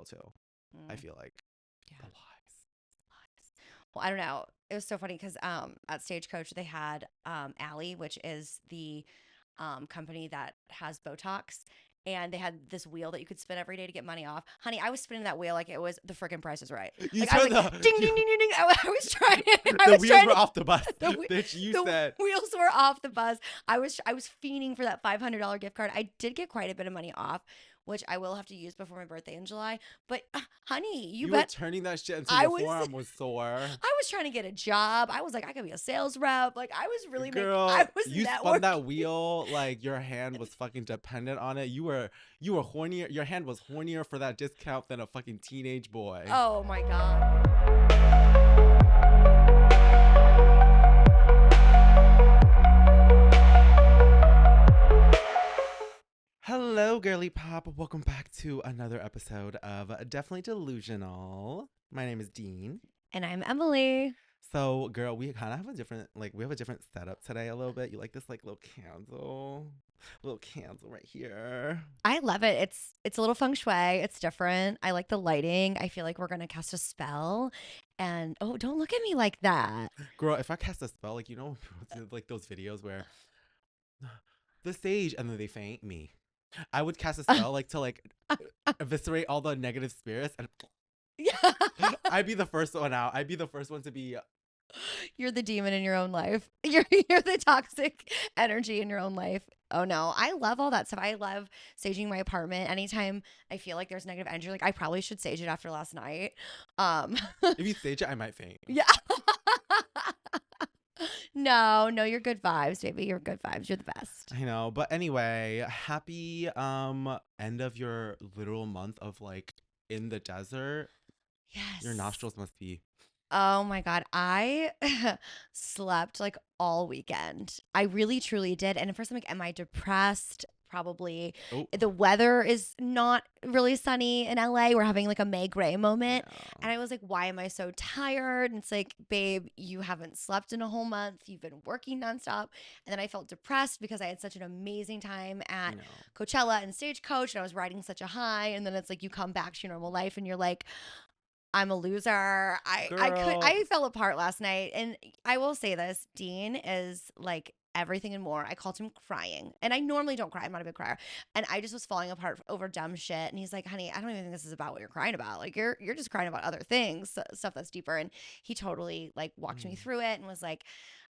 too. I Mm, feel like yeah. the lies. Well, I don't know. It was so funny because at Stagecoach they had Allie, which is the company that has Botox. And they had this wheel that you could spin every day to get money off. Honey, I was spinning that wheel like it was the freaking Price is Right. You Like I was turned like ding ding ding ding ding. I was trying. I the was wheels trying were to off the bus, the bitch. You the said, wheels were off the bus. I was fiending for that $500 gift card. I did get quite a bit of money off, which I will have to use before my birthday in July. But honey, you you were bet turning that shit until I your was forearm was sore. I was trying to get a job. I was like, I could be a sales rep. Like I was really I Girl, was you spun that networking. wheel like your hand was fucking dependent on it. You were hornier. Your hand was hornier for that discount than a fucking teenage boy. Oh my God. Hello, girly pop. Welcome back to another episode of Definitely Delusional. My name is Dean. And I'm Emily. So, girl, we kind of have a different setup today a little bit. You like this like little candle right here. I love it. It's a little feng shui. It's different. I like the lighting. I feel like we're gonna cast a spell. And oh, don't look at me like that. Girl, if I cast a spell, like like those videos where the sage and then they faint me. I would cast a spell like to like eviscerate all the negative spirits and Yeah. I'd be the first one out. I'd be the first one to be You're the demon in your own life. You're the toxic energy in your own life. Oh no. I love all that stuff. I love saging my apartment. Anytime I feel like there's negative energy, like I probably should sage it after last night. Um if you sage it, I might faint. Yeah. No, you're good vibes, baby. You're good vibes. You're the best. I know. But anyway, happy end of your literal month of like in the desert. Yes. Your nostrils must be Oh my God. I slept like all weekend. I really truly did. And at first I'm like, am I depressed? Probably. oh The weather is not really sunny in LA. We're having like a May gray moment. yeah. And I was like, why am I so tired? And it's like, babe, you haven't slept in a whole month. You've been working nonstop. And then I felt depressed because I had such an amazing time at No. Coachella and Stagecoach and I was riding such a high. And then it's like you come back to your normal life and you're like, I'm a loser. Girl. I fell apart last night. And I will say this, Dean is like everything and more. I called him crying. And I normally don't cry. I'm not a big crier. And I just was falling apart over dumb shit. And he's like, honey, I don't even think this is about what you're crying about. Like you're just crying about other things, stuff that's deeper. And he totally like walked me Mm. through it and was like,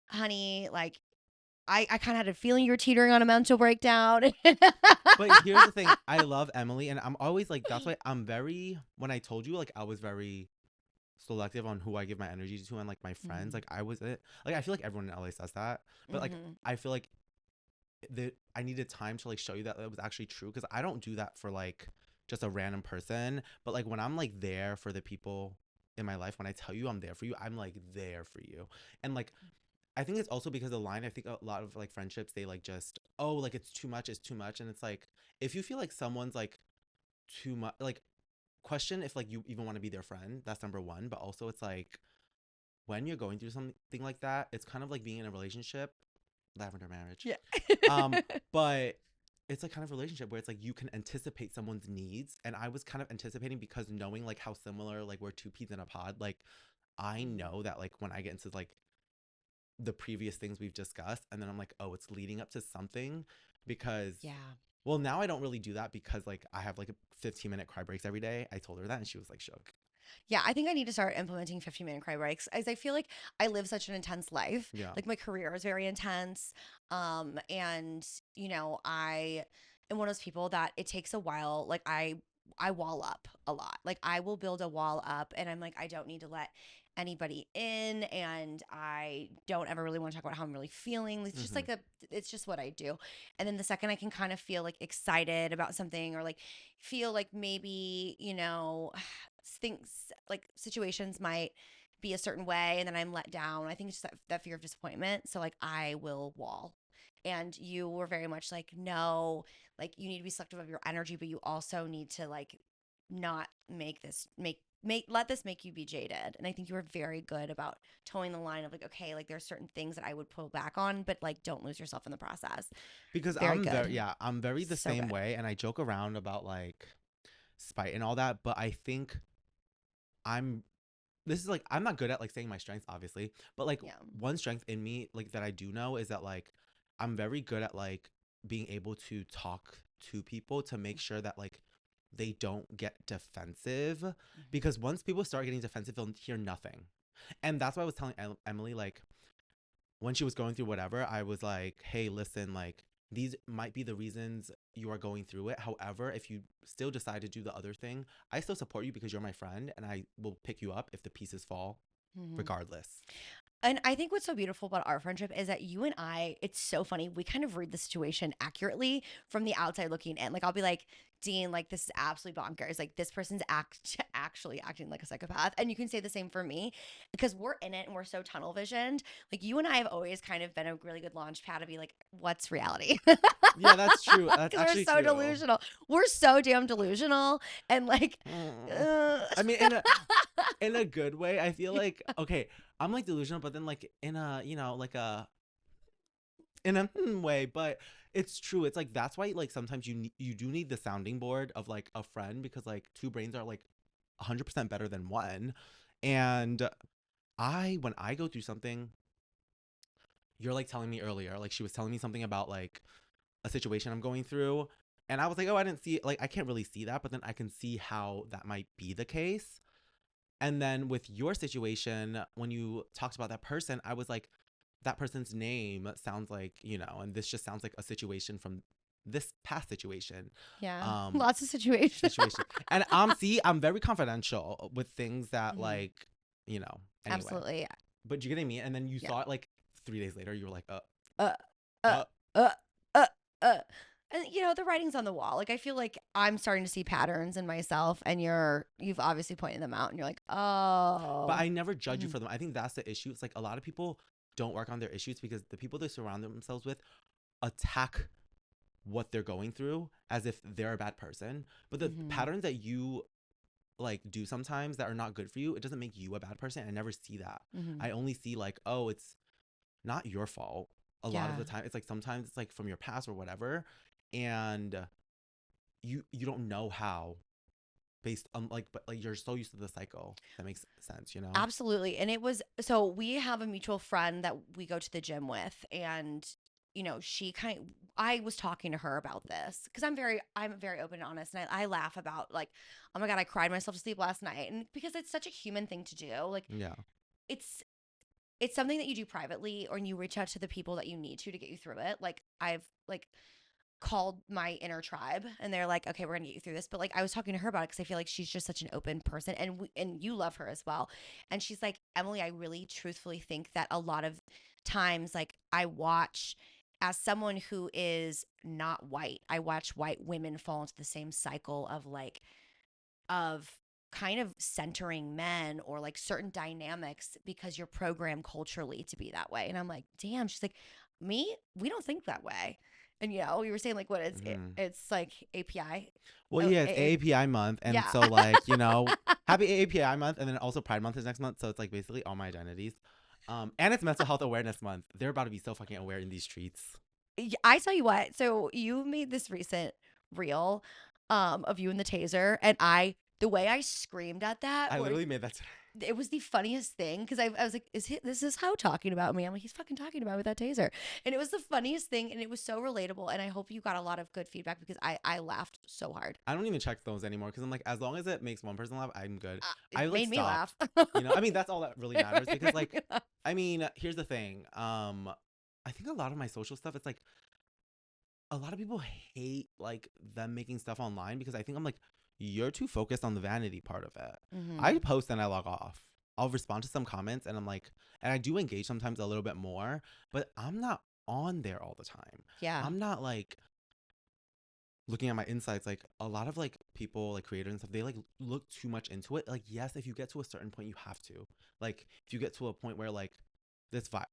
honey, like I kind of had a feeling you were teetering on a mental breakdown. But here's the thing. I love Emily and I'm always like that's why when I told you like I was very selective on who I give my energy to and like my friends. Mhm. Like I was it. Like I feel like everyone in LA says that. But like Mhm. I feel like I needed time to like show you that it was actually true because I don't do that for like just a random person. But like when I'm like there for the people in my life, when I tell you I'm there for you, I'm like there for you. And like I think it's also because of the line. I think a lot of like friendships, they like just, oh, like it's too much, it's too much. And it's like, if you feel like someone's like too much, like question if like you even want to be their friend. That's number one. But also it's like when you're going through something like that, it's kind of like being in a relationship, lavender marriage. Yeah. Um, but it's like kind of relationship where it's like you can anticipate someone's needs. And I was kind of anticipating because knowing like how similar, like we're two peas in a pod, like I know that like when I get into like the previous things we've discussed and then I'm like, oh, it's leading up to something because Yeah. well, now I don't really do that because like I have like 15-minute cry breaks every day. I told her that and she was like shook. Yeah, I think I need to start implementing 15-minute cry breaks as I feel like I live such an intense life. Yeah. Like my career is very intense. And I am one of those people that it takes a while. Like I wall up a lot. Like I will build a wall up and I'm like, I don't need to let anybody in and I don't ever really want to talk about how I'm really feeling. It's just Mhm. like it's just what I do. And then the second I can kind of feel like excited about something or like feel like maybe, things like situations might be a certain way and then I'm let down. I think it's just that fear of disappointment. So like I will wall. And you were very much like, no, like you need to be selective of your energy, but you also need to like not let this make you be jaded. And I think you were very good about towing the line of like, okay, like there's certain things that I would pull back on, but like don't lose yourself in the process. Because Very good. I'm very the So same good. way and I joke around about like spite and all that. But I think I'm this is like I'm not good at like saying my strengths, obviously, but like Yeah. one strength in me like that I do know is that like I'm very good at like being able to talk to people to make sure that like they don't get defensive, Mhm. because once people start getting defensive they'll hear nothing. And that's why I was telling Emily, like when she was going through whatever, I was like, hey, listen, like these might be the reasons you are going through it. However, if you still decide to do the other thing, I still support you because you're my friend and I will pick you up if the pieces fall, Mhm. regardless. And I think what's so beautiful about our friendship is that you and I, it's so funny. We kind of read the situation accurately from the outside looking in. Like, I'll be like, Dean, like, this is absolutely bonkers. Like, this person's actually acting like a psychopath. And you can say the same for me because we're in it and we're so tunnel visioned. Like, you and I have always kind of been a really good launch pad to be like, what's reality? Yeah, that's true. That's Because we're actually so true. delusional. We're so damn delusional. And like, Mm. uh, I mean, in a good way. I feel like okay, I'm like delusional, but then like in a like a in a way, but it's true. It's like that's why like sometimes you do need the sounding board of like a friend, because like two brains are like 100% better than one. And when I go through something, you're like telling me earlier, like she was telling me something about like a situation I'm going through, and I was like, oh, I didn't see, like I can't really see that, but then I can see how that might be the case. And then with your situation, when you talked about that person, I was like, that person's name sounds like, and this just sounds like a situation from this past situation. yeah, Um, lots of situations. situation. And see, I'm very confidential with things that Mhm. like, anyway. Absolutely. But you get what I mean? And then you Yeah. saw it like 3 days later, you were like, Uh, uh, uh. uh, uh, uh. And the writing's on the wall. Like I feel like I'm starting to see patterns in myself, and you've obviously pointed them out, and you're like, But oh, I never judge you mhm, for them. I think that's the issue. It's like a lot of people don't work on their issues because the people they surround themselves with attack what they're going through as if they're a bad person. But the mhm, patterns that you like do sometimes that are not good for you, it doesn't make you a bad person. I never see that. mhm. I only see like, oh, it's not your fault. A lot of Yeah, the time, it's like sometimes it's like from your past or whatever, and you don't know how, based on like, but like you're so used to the cycle. That makes sense. absolutely. And it was so we have a mutual friend that we go to the gym with, and she I was talking to her about this because I'm very open and honest, and I laugh about like, oh my god, I cried myself to sleep last night, and because it's such a human thing to do, like Yeah. it's it's something that you do privately, or you reach out to the people that you need to get you through it. Like I've like called my inner tribe, and they're like, okay, we're gonna get you through this. But like I was talking to her about it because I feel like she's just such an open person, and you love her as well. And she's like, Emily, I really truthfully think that a lot of times, like I watch, as someone who is not white, I watch white women fall into the same cycle of like of kind of centering men or like certain dynamics because you're programmed culturally to be that way. And I'm like, damn. She's like, me, we don't think that way. And we were saying like what Hmm. it's like API. Well, Oh, yeah, it's AAPI month, and yeah. so like happy AAPI month, and then also Pride month is next month, so it's like basically all my identities. And it's Mental Health Awareness Month. They're about to be so fucking aware in these streets. I tell you what. So you made this recent reel of you and the taser, and the way I screamed at that I was literally made that today. it was the funniest thing because I was like, this is how talking about me? I'm like, he's fucking talking about me with that taser. And it was the funniest thing. And it was so relatable. And I hope you got a lot of good feedback because I laughed so hard. I don't even check those anymore because I'm like, as long as it makes one person laugh, I'm good. I It like made me laugh. stopped. I mean, that's all that really matters It because made like, me laugh. I mean, here's the thing. I think a lot of my social stuff, it's like a lot of people hate like them making stuff online because I think I'm like, you're too focused on the vanity part of it. I Hmm. post and I log off. I'll respond to some comments and I'm like, and I do engage sometimes a little bit more, but I'm not on there all the time. Yeah. I'm not like looking at my insights. Like a lot of like people like creators and stuff, they like look too much into it. Like yes, if you get to a certain point, you have to. Like if you get to a point where like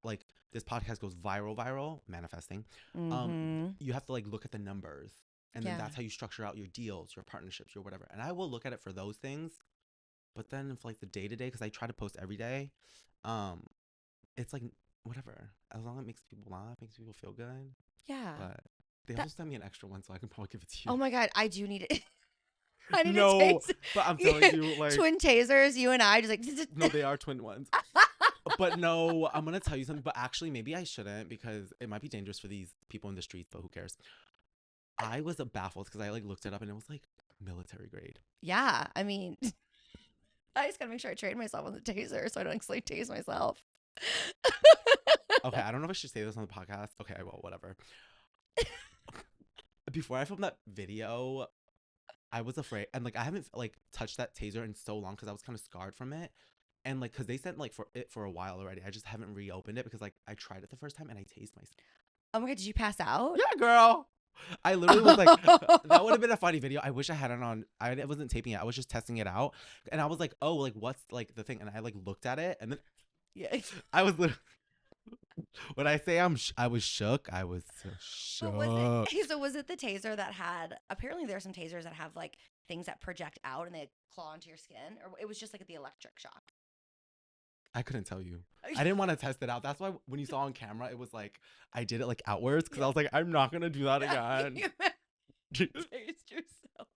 like this podcast goes viral, manifesting, Hmm. you have to like look at the numbers, and then Yeah. that's how you structure out your deals, your partnerships, your whatever. And I will look at it for those things, but then for like the day to day, because I try to post every day, um, it's like whatever. As long as it makes people laugh, makes people feel good. Yeah. But they That, also sent me an extra one, so I can probably give it to you. oh my God. I do need it. I need a No, taser. but I'm telling you, like, Twin tasers, you and I just like. no, they are twin ones. But no, I'm gonna tell you something. But actually, maybe I shouldn't because it might be dangerous for these people in the streets. But who cares? I was baffled because I like looked it up and it was like military grade. Yeah, I mean, I just gotta make sure I train myself on the taser so I don't actually tase myself. Okay, I don't know if I should say this on the podcast. Okay, I will. Whatever. Before I filmed that video, I was afraid, and like I haven't like touched that taser in so long because I was kind of scarred from it, and like because they sent like for it for a while already. I just haven't reopened it because like I tried it the first time and I tased myself. Oh my god, did you pass out? Yeah, girl. I literally was like, that would have been a funny video. I wish I had it on. I wasn't taping it. I was just testing it out, and I was like, oh, like what's like the thing? And I like looked at it, and then Yeah. I was literally. When I say I was shook. I was so But was shook. it so was it the taser that had apparently there are some tasers that have like things that project out and they claw into your skin, or it was just like the electric shock? I couldn't tell you. I didn't want to test it out. That's why when you saw on camera, it was like I did it like outwards because I Yeah. was like, I'm not gonna do that again. You tased yourself.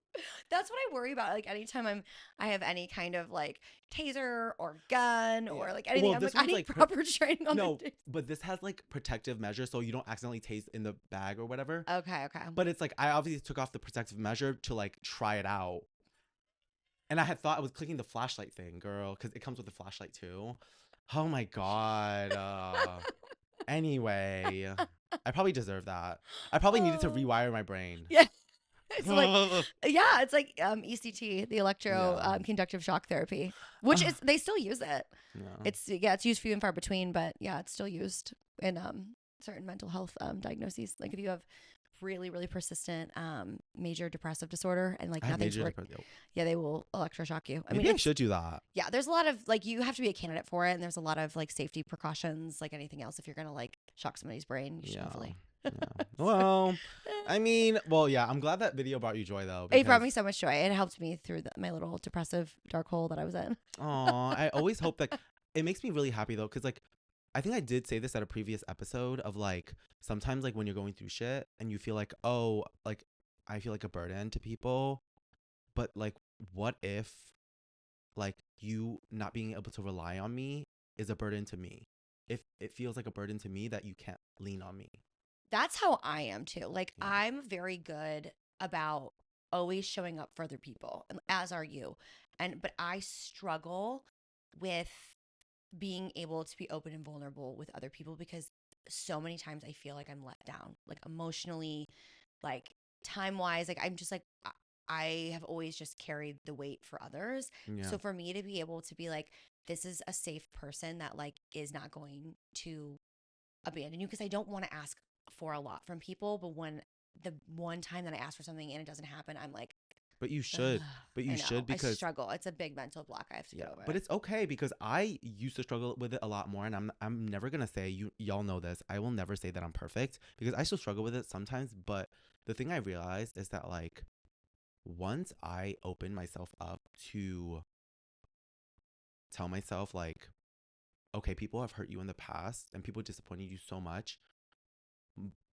That's what I worry about. Like anytime I have any kind of like taser or gun or Yeah. like anything, Well, I'm this like I one's need like proper training on no, the taser. but this has like protective measures so you don't accidentally taste in the bag or whatever. Okay, okay. But it's like I obviously took off the protective measure to like try it out. And I had thought I was clicking the flashlight thing, girl, because it comes with a flashlight too. Oh my God. Anyway, I probably deserve that. I probably needed to Oh. rewire my brain. Yeah. It's like yeah, it's like ECT, the electro Yeah. conductive shock therapy, which is they still use it. Yeah. It's used few and far between, but yeah, it's still used in certain mental health diagnoses. Like if you have really persistent major depressive disorder and like I have nothing's major working, depression. yeah, they will electroshock you. I Maybe mean, I should do that. yeah, there's a lot of like you have to be a candidate for it, and there's a lot of like safety precautions, like anything else. If you're gonna like shock somebody's brain, you should Yeah. hopefully. Yeah. Well, I mean, yeah, I'm glad that video brought you joy though. It brought me so much joy. It helped me through my little depressive dark hole that I was in. Aw, I always hope that it makes me really happy though, because like I think I did say this at a previous episode of like sometimes like when you're going through shit and you feel like, oh, like I feel like a burden to people, but like what if like you not being able to rely on me is a burden to me? If it feels like a burden to me that you can't lean on me. That's how I am too. Like Yeah. I'm very good about always showing up for other people, and as are you. But I struggle with being able to be open and vulnerable with other people because so many times I feel like I'm let down, like emotionally, like time wise. Like I'm just like I have always just carried the weight for others. Yeah. So for me to be able to be like, this is a safe person that like is not going to abandon you, because I don't want to ask for a lot from people, but when the one time that I ask for something and it doesn't happen, I'm like, But you should. ugh, But you I know, should I because struggle. It's a big mental block I have to get over. but it's okay because I used to struggle with it a lot more, and I'm never gonna say y'all know this. I will never say that I'm perfect because I still struggle with it sometimes. But the thing I realized is that like once I open myself up to tell myself like, okay, people have hurt you in the past and people disappointed you so much,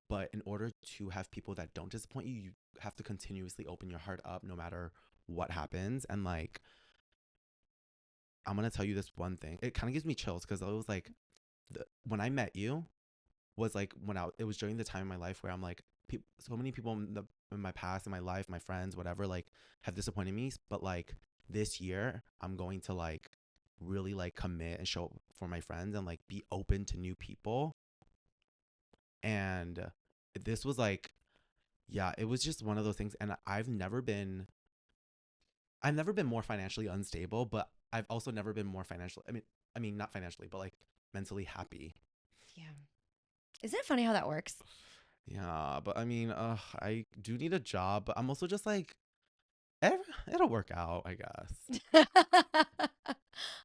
but in order to have people that don't disappoint you, you have to continuously open your heart up no matter what happens. And like I'm gonna tell you this one thing. It kind of gives me chills because it was like when I met you was like it was during the time in my life where I'm like so many people in my past, in my life, my friends, whatever, like have disappointed me. But like this year, I'm going to like really like commit and show up for my friends and like be open to new people. And this was like, yeah, it was just one of those things. And I've never been more financially unstable, but I've also never been more financially, I mean, not financially, but like mentally happy. yeah. Isn't it funny how that works? Yeah, but I mean, I do need a job, but I'm also just like, it'll work out, I guess.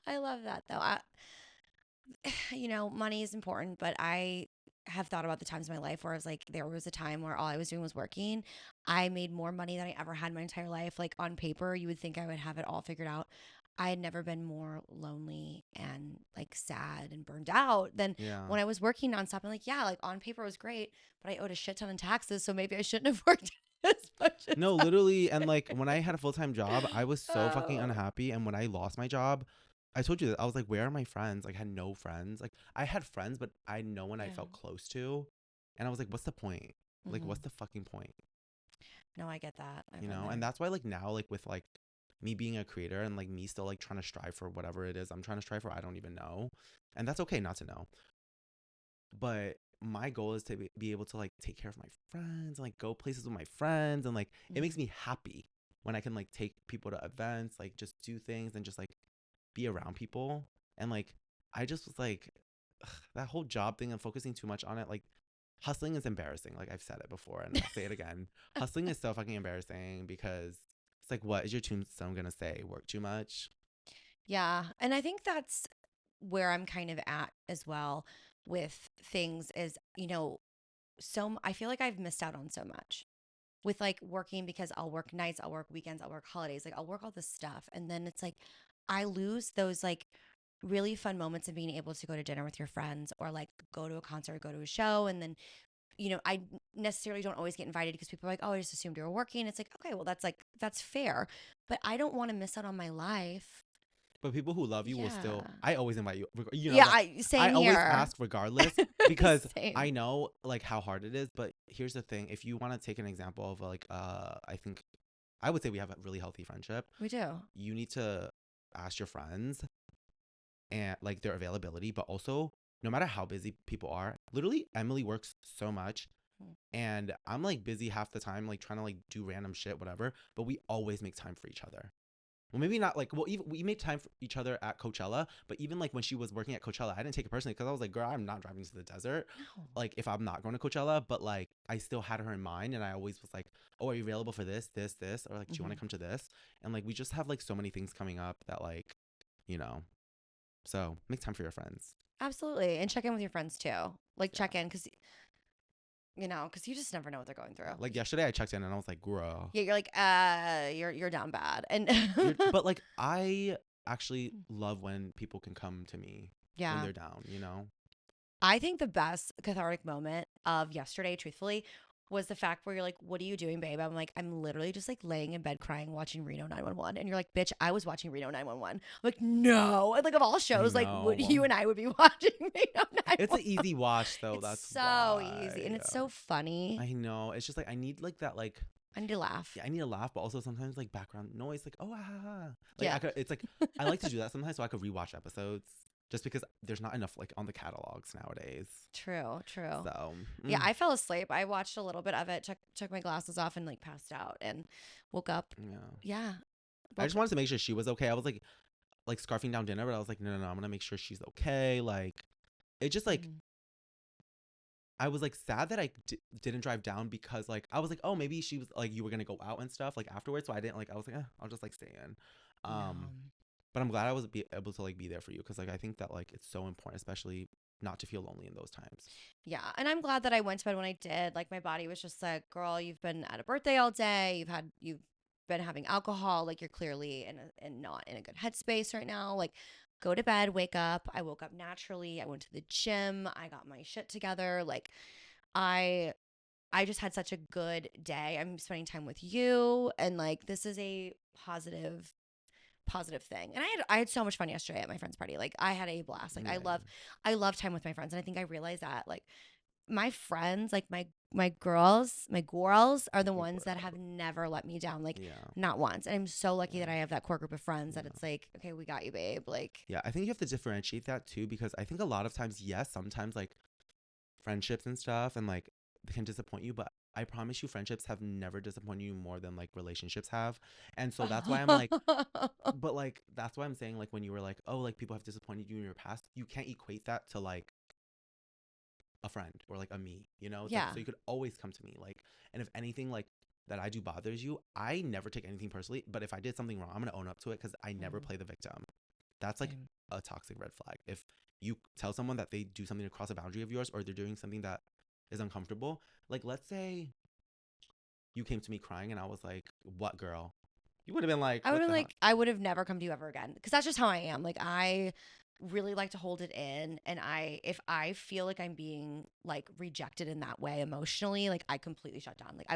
I love that though. Money is important, but I have thought about the times in my life where I was like, there was a time where all I was doing was working. I made more money than I ever had in my entire life. Like on paper, you would think I would have it all figured out. I had never been more lonely and like sad and burned out than Yeah. when I was working nonstop. And like, yeah, like on paper it was great, but I owed a shit ton in taxes. So maybe I shouldn't have worked as much as No, literally, and like when I had a full-time job, I was so fucking oh, unhappy. And when I lost my job, I told you that I was like, where are my friends? Like, I had no friends. Like, I had friends, but I had no one I yeah. felt close to. And I was like, what's the point? Like, what's Hmm. the fucking point? No, I get that. I've You been know? And there. that's why, like, now, like, with like me being a creator and like me still like trying to strive for whatever it is I'm trying to strive for, I don't even know. And that's okay not to know. But my goal is to be able to like take care of my friends and like go places with my friends, and like it makes Hmm. me happy when I can like take people to events, like just do things and just like be around people. And like I just was like, ugh, that whole job thing and focusing too much on it, like hustling is embarrassing. Like I've said it before and I'll say it again. Hustling is so fucking embarrassing because it's like, what is your tombstone gonna say? Work too much? Yeah. And I think that's where I'm kind of at as well with things is, I feel like I've missed out on so much with like working because I'll work nights, I'll work weekends, I'll work holidays, like I'll work all this stuff. And then it's like I lose those like really fun moments of being able to go to dinner with your friends or like go to a concert, go to a show. And then, I necessarily don't always get invited because people are like, oh, I just assumed you were working. It's like, okay, well, that's fair. But I don't want to miss out on my life. But people who love you will still. Yeah. I always invite you. You know Yeah. that I Same always here. ask regardless because Same. I know like how hard it is. But here's the thing: if you want to take an example of like, I think I would say we have a really healthy friendship. We do. You need to ask your friends and like their availability, but also no matter how busy people are. Literally, Emily works so much. Mm. And I'm like busy half the time, like trying to like do random shit, whatever. But we always make time for each other. Well, maybe not like, well, even we made time for each other at Coachella, but even like when she was working at Coachella, I didn't take it personally because I was like, girl, I'm not driving to the desert. No. Like, if I'm not going to Coachella, but like, I still had her in mind, and I always was like, oh, are you available for this? Or like, do you want to Hmm. come to this? And like, we just have like so many things coming up that like, you know, so make time for your friends. Absolutely. And check in with your friends too. Like Yeah. check in because you just never know what they're going Yeah. through. Like yesterday, I checked in and I was like, girl, Yeah, you're like, you're down bad. And but like, I actually love when people can come to me when yeah. they're down, you know? I think the best cathartic moment of yesterday, truthfully, was the fact where you're like, what are you doing, babe? I'm like, I'm literally just like laying in bed crying, watching Reno 911. And you're like, bitch, I was watching Reno 911. I'm like, no. And like, of all I shows, like, would know. you and I would be watching Reno It's an 911? easy watch though. It's That's so easy and why. it's so funny. I know. It's just like I need like that like, I need to laugh. yeah, I need a laugh, but also sometimes like background noise like, oh, ah, ah, ah. Like I Yeah. could, it's like I like to do that sometimes so I could rewatch episodes just because there's not enough like on the catalogs nowadays. True, true. So, Yeah, I fell asleep. I watched a little bit of it, took my glasses off and like passed out and woke up. yeah. Yeah. I just Woke wanted to make sure she was okay. I was like scarfing down dinner, but I was like, no, no, no, I'm gonna make sure she's okay. Like it just like Mhm. I was like sad that I didn't drive down because like I was like, oh, maybe she was like you were gonna go out and stuff like afterwards. So I didn't like. I was like, I'll just like stay in. Um, No. but I'm glad I was able to like be there for you because like I think that like it's so important, especially not to feel lonely in those times. Yeah, and I'm glad that I went to bed when I did. Like my body was just like, "Girl, you've been at a birthday all day. You've been having alcohol. Like you're clearly and not in a good headspace right now. Like go to bed, wake up." I woke up naturally. I went to the gym. I got my shit together. Like I I just had such a good day. I'm spending time with you and like this is a positive thing. And I had so much fun yesterday at my friend's party. Like I had a blast. Like Yeah, I love time with my friends. And I think I realized that like my friends, like my girls are the ones that have never let me down. Like yeah, not once. And I'm so lucky yeah, that I have that core group of friends that yeah. it's like, okay, we got you, babe. Like, Yeah, I think you have to differentiate that too because I think a lot of times, yes, sometimes like friendships and stuff and like they can disappoint you, but I promise you friendships have never disappointed you more than like relationships have. And so that's why I'm like, but like that's why I'm saying like when you were like, oh, like people have disappointed you in your past, you can't equate that to like a friend or like a me, you know? It's like yeah. so you could always come to me. Like, and if anything like that I do bothers you, I never take anything personally. But if I did something wrong, I'm gonna own up to it because I never Mhm. play the victim. That's like Same. a toxic red flag. If you tell someone that they do something to cross a boundary of yours or they're doing something that is uncomfortable, like let's say you came to me crying and I was like, what girl? You would have been like, I would what have the hell? like I would have never come to you ever again because that's just how I am. Like I really like to hold it in and if I feel like I'm being like rejected in that way emotionally, like I completely shut down. Like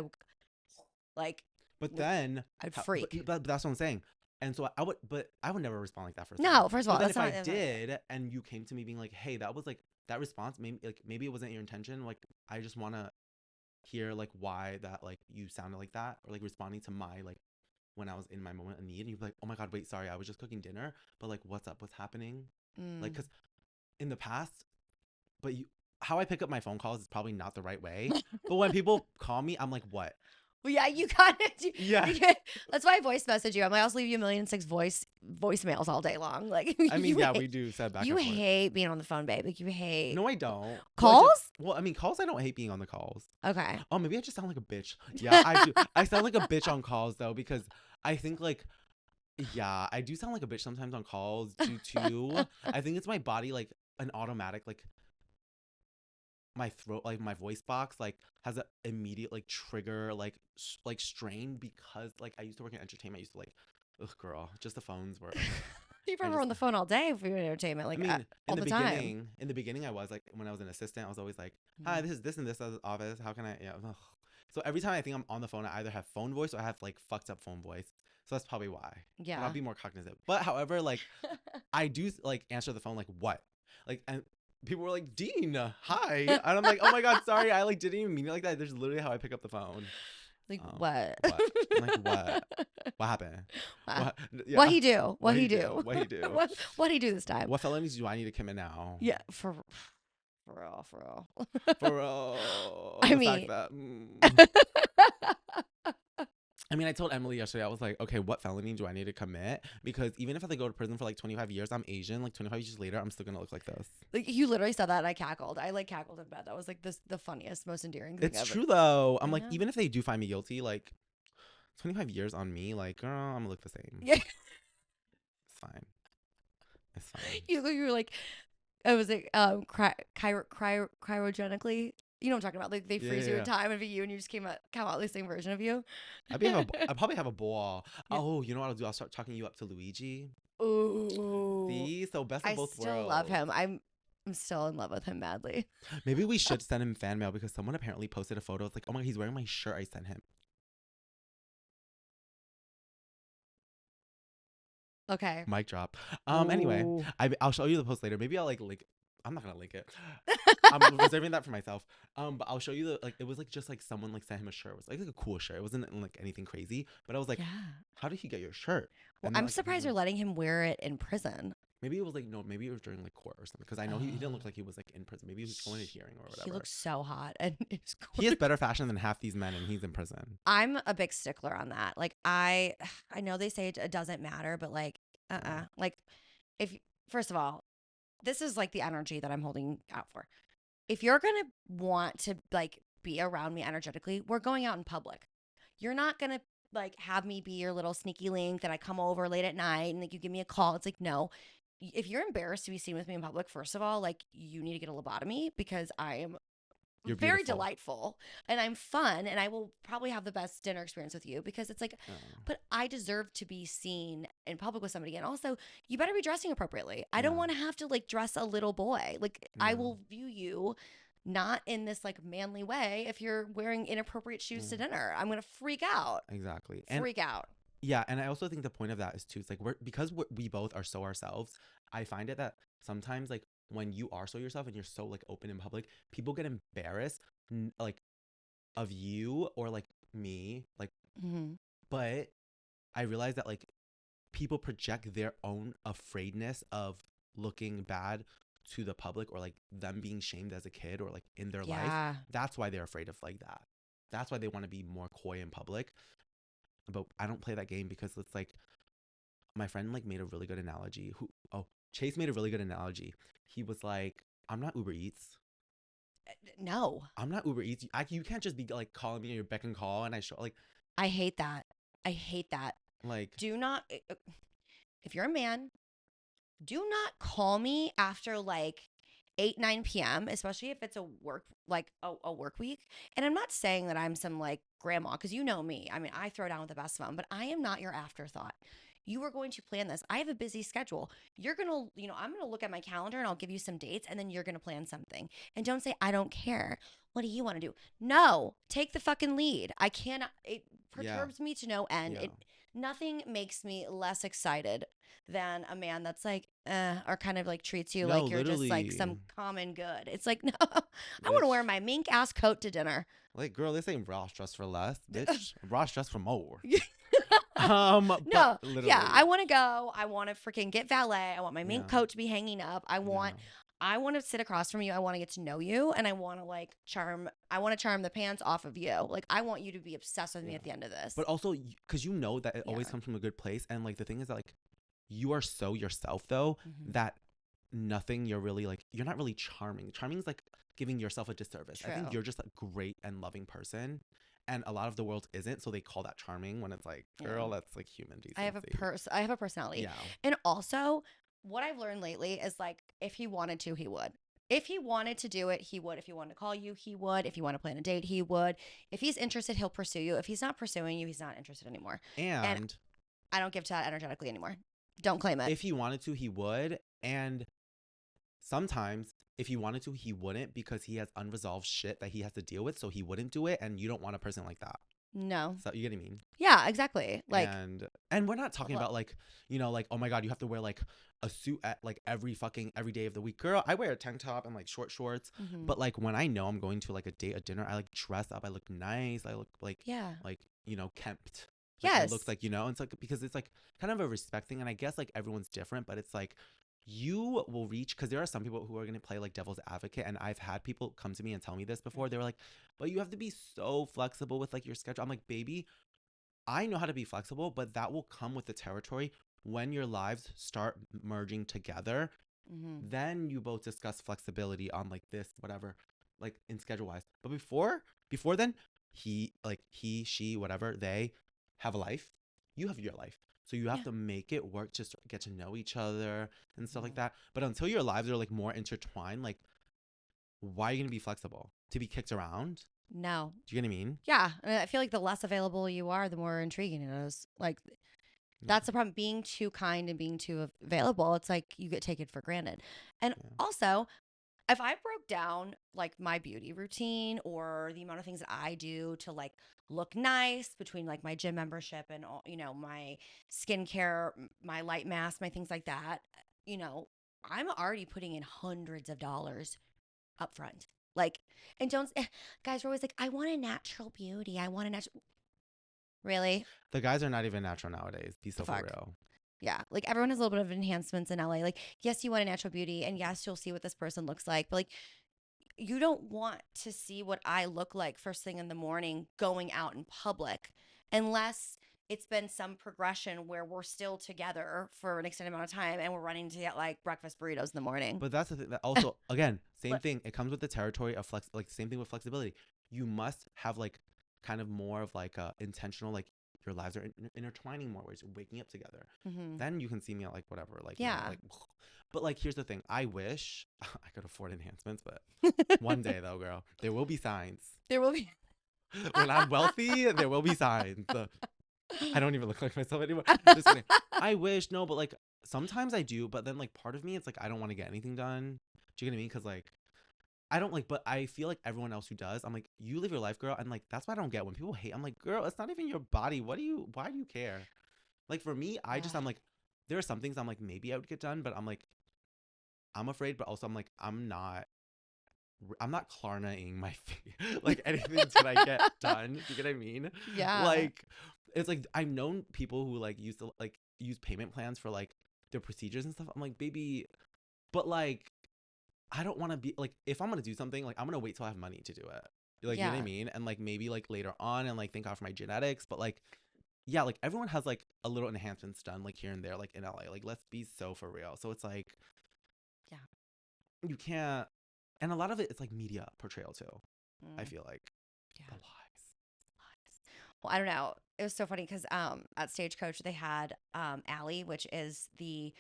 Like, But then, I'd freak. but that's what I'm saying. And so but I would never respond like that first time. No, first of But all, then that's if I not. did, and you came to me being like, "Hey, that was like that response. Maybe it wasn't your intention. Like, I just want to hear like why that like you sounded like that, or like responding to my like when I was in my moment of need." And you'd be like, "Oh my God, wait, sorry, I was just cooking dinner. But like, what's up? What's happening?" Like, Mm. cause in the past, but you, how I pick up my phone calls is probably not the right way. But when people call me, I'm like, "What?" Well, yeah, you kind of do. Yeah. That's why I voice message you. I'm like, I'll just leave you 1,000,006 voicemails all day long. Like, I mean, yeah, we do said back you and forth. hate being on the phone, babe. Like, you hate No, I don't. calls. Well, I mean, calls. I don't hate being on the calls. Okay. Oh, maybe I just sound like a bitch. Yeah, I do. I sound like a bitch on calls though, because I think like, yeah, I do sound like a bitch sometimes on calls due to I think it's my body like an automatic like my throat like my voice box like has an immediate like trigger like like strain because like I used to work in entertainment. I used to like, ugh, girl, just the phones were. You I probably were just on the phone all day for your entertainment, I like mean, all the time. in the beginning, I was like, when I was an assistant, I was always like, "Hi, Mhm. this is this and this office. How can I?" Yeah. Ugh. So every time I think I'm on the phone, I either have phone voice or I have like fucked up phone voice. So that's probably why. But I'll Yeah. be more cognizant. But however, like I do like answer the phone like what, like and people were like, "Dean, hi," and I'm like, "Oh my God, sorry, I like didn't even mean it like that." There's literally how I pick up the phone. Like what? What? I'm like what? What happened? Wow. What? What Yeah. he do? What What he he do? do? What he do? What he do this time? What felonies do I need to commit now? Yeah, for real, for real. For real, I the fact mean, that I mean, I told Emily yesterday, I was like, okay, what felony do I need to commit? Because even if I go to prison for like 25 years, I'm Asian. Like 25 years later, I'm still gonna look like this. like you literally said that and I cackled. I like cackled in bed. That was like the funniest, most endearing thing It's ever. true though. I'm I like, know. even if they do find me guilty, like 25 years on me, like, girl, I'm gonna look the same. Yeah. It's fine. It's fine. You were like, I was like, cryogenically. You know what I'm talking about? Like they Yeah, freeze yeah, you in yeah. time and be you, and you just come out the same version of you. I probably have a ball. Yeah. Oh, you know what I'll do? I'll start talking you up to Luigi. Ooh, See, so best of I both still love worlds. him. I'm still in love with him madly. Maybe we should send him fan mail because someone apparently posted a photo. It's like, oh my God, he's wearing my shirt I sent him. Okay. Mic drop. Anyway, Ooh. I'll show you the post later. Maybe I'll like link. I'm not gonna link it. I'm reserving that for myself. But I'll show you the like. It was like just like someone like sent him a shirt. It was like a cool shirt. It wasn't like anything crazy. But I was like, Yeah. how did he get your shirt? Well, And then I'm like surprised they're letting him wear it in prison. maybe it was like no, maybe it was during like court or something. Because I know he didn't Oh. look like he was like in prison. Maybe he was going to hearing or He whatever. looks so hot and it's He has better fashion than half these men, and he's in prison. I'm a big stickler on that. Like I know they say it doesn't matter, but like Yeah. like if first of all, this is like the energy that I'm holding out for. If you're going to want to like be around me energetically, we're going out in public. You're not going to like have me be your little sneaky link that I come over late at night and like you give me a call. It's like no. If you're embarrassed to be seen with me in public, first of all, like you need to get a lobotomy because I am You're very beautiful. delightful and I'm fun and I will probably have the best dinner experience with you because it's like, Oh. but I deserve to be seen in public with somebody. And also, you better be dressing appropriately. I don't Yeah. want to have to like dress a little boy. Like, I Yeah. will view you not in this like manly way if you're wearing inappropriate shoes to Yeah. dinner. I'm going to freak out. Exactly. And Freak out. yeah, and I also think the point of that is too. It's like we both are so ourselves. I find it that sometimes like when you are so yourself and you're so like open in public, people get embarrassed like of you or like me like. Mm-hmm. But I realize that like people project their own afraidness of looking bad to the public or like them being shamed as a kid or like in their life. Yeah. That's why they're afraid of like that. That's why they want to be more coy in public. But I don't play that game because it's like my friend like made a really good analogy. Chase made a really good analogy. He was like, I'm not Uber Eats. No, I'm not Uber Eats. You can't just be like calling me on your beck and call and I show like I hate that. I hate that. like Do not, if you're a man, do not call me after like 8 9 p.m., especially if it's a work like a work week. And I'm not saying that I'm some like grandma because you know me. I mean, I throw down with the best of them, but I am not your afterthought. You are going to plan this. I have a busy schedule. You're going to, I'm going to look at my calendar and I'll give you some dates and then you're going to plan something. And don't say, I don't care. What do you want to do? No, take the fucking lead. I cannot, it Yeah. perturbs me to no end. Yeah. Nothing makes me less excited than a man that's like, or kind of like treats you No, like you're just like literally. some common good. It's like, no, I want to wear Bitch. my mink ass coat to dinner. Like, girl, this ain't Ross dress for less, bitch. Ross dress for more. But No, yeah, I literally. want to go. I want to freaking get valet. I want my mink Yeah. coat to be hanging up. Yeah. I want to sit across from you. I want to get to know you, and I want to like charm. I want to charm the pants off of you. Like I want you to be obsessed with me Yeah. at the end of this. But also, because you know that it Yeah. always comes from a good place. And like the thing is that like you are so yourself though Mhm. that nothing you're really like, you're not really charming. Charming is like giving yourself a disservice. I think True. you're just a great and loving person. And a lot of the world isn't. So they call that charming when it's like, Yeah. girl, that's like human decency. I have a personality. Yeah. And also, what I've learned lately is like if he wanted to, he would. If he wanted to do it, he would. If he wanted to call you, he would. If you want to plan a date, he would. If he's interested, he'll pursue you. If he's not pursuing you, he's not interested anymore. And I don't give to that energetically anymore. Don't claim it. if he wanted to, he would. And sometimes if he wanted to, he wouldn't because he has unresolved shit that he has to deal with. So he wouldn't do it. And you don't want a person like that. No. So you get what I mean? Yeah, exactly. Like, and we're not talking look. about like, you know, like, oh my God, you have to wear like a suit at like every day of the week. Girl, I wear a tank top and like short shorts. mhm. But like when I know I'm going to like a date, a dinner, I like dress up. I look nice. I look Yeah. like, you know, kempt. Like, Yes. it looks like, you know, it's like because it's like kind of a respect thing. And I guess like everyone's different, but it's like you will reach because there are some people who are going to play like devil's advocate. And I've had people come to me and tell me this before. They were like, but you have to be so flexible with like your schedule. I'm like, baby, I know how to be flexible, but that will come with the territory when your lives start merging together. Mhm. Then you both discuss flexibility on like this, whatever, like in schedule wise. But before then, she, whatever, they have a life. You have your life. So you have Yeah. to make it work to get to know each other and stuff like Mhm. that. But until your lives are like more intertwined, like, why are you going to be flexible? To be kicked around? No. Do you get what I mean? Yeah. And I feel like the less available you are, the more intriguing it is. Like, that's the problem. Being too kind and being too available, it's like you get taken for granted. And Yeah. also, if I broke down like my beauty routine or the amount of things that I do to like look nice between like my gym membership and all, my skincare, my light mask, my things like that, you know, I'm already putting in hundreds of dollars up front. Like, and don't, guys are always like, I want a natural beauty. I want a natural. Really? The guys are not even natural nowadays. Be so for Fuck. real. Yeah. Like everyone has a little bit of enhancements in LA. Like, yes, you want a natural beauty and yes, you'll see what this person looks like. But like, you don't want to see what I look like first thing in the morning going out in public unless it's been some progression where we're still together for an extended amount of time and we're running to get like breakfast burritos in the morning. But that's the thing that also, again, same But thing. It comes with the territory of flex, like same thing with flexibility. You must have like kind of more of like a intentional, like your lives are intertwining more ways. You're waking up together. mhm. Then you can see me at like whatever, like, you know, Yeah. like, but like, here's the thing. I wish I could afford enhancements, but one day though, girl, there will be signs. There will be. When I'm wealthy, there will be signs. I don't even look like myself anymore. Just kidding. I wish, no, but like sometimes I do, but then like part of me, it's like I don't want to get anything done. Do you get what I mean? Because like I don't like, but I feel like everyone else who does, I'm like, you live your life, girl. And like that's what I don't get when people hate. I'm like, girl, it's not even your body. Why do you care? Like for me, I'm like, there are some things I'm like, maybe I would get done, but I'm like, I'm afraid, but also I'm like, I'm not Klarna-ing my face. Like anything till I get done. Do you get what I mean? Yeah. Like it's like I've known people who like used to like use payment plans for like their procedures and stuff. I'm like, baby, but like I don't want to be like if I'm gonna do something, like I'm gonna wait till I have money to do it. Like you know what I Yeah. mean? And like maybe like later on and like thank God for my genetics. But like yeah, like everyone has like a little enhancements done like here and there, like in LA. Like let's be so for real. So it's like Yeah. you can't and a lot of it is like media portrayal too. I Mm, feel like yeah. the lies. Well, I don't know. It was so funny because at Stagecoach they had Allie, which is the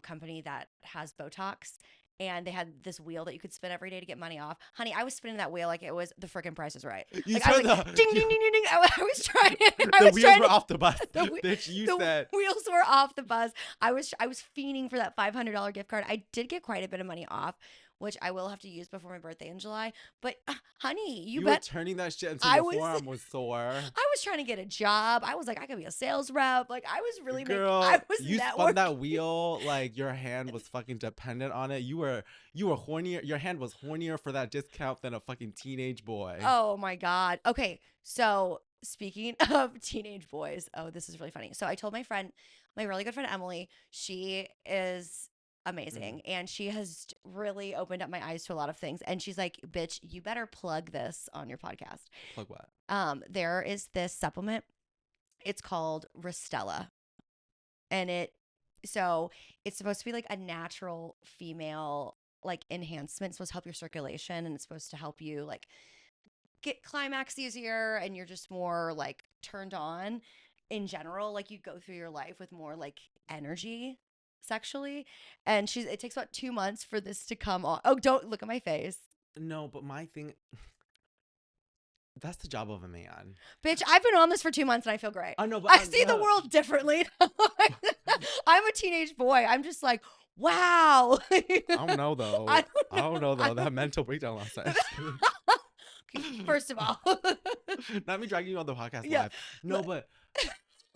company that has Botox, and they had this wheel that you could spin every day to get money off. Honey, I was spinning that wheel like it was the freaking Price is Right. You Like I was turned like, the ding, ding, ding, ding, ding. I was trying. I the was wheels trying were to. off the bus. The, whe- Bitch, you the said wheels were off the bus. I was fiending for that $500 gift card. I did get quite a bit of money off, which I will have to use before my birthday in July. But honey, you you were bet turning that shit until I your was forearm was sore. I was trying to get a job. I was like, I could be a sales rep. Like I was really I Girl, was you spun networking. that wheel like your hand was fucking dependent on it. You were hornier. Your hand was hornier for that discount than a fucking teenage boy. Oh my God. Okay. So speaking of teenage boys, oh, this is really funny. So I told my friend, my really good friend Emily, she is amazing and she has really opened up my eyes to a lot of things. And she's like, bitch, you better plug this on your podcast. Plug what? There is this supplement. It's called Restella. And so it's supposed to be like a natural female like enhancement. It's supposed to help your circulation and it's supposed to help you like get climax easier and you're just more like turned on in general. Like you go through your life with more like energy sexually. And it takes about 2 months for this to come on. Oh, don't look at my face. No, but my thing. That's the job of a man. Bitch, I've been on this for 2 months and I feel great. I know, but I see the world differently. I'm a teenage boy. I'm just like, wow. I don't know though. I don't know though. I That mental breakdown last night. First of all, Not me dragging you on the podcast Yeah, live. No, but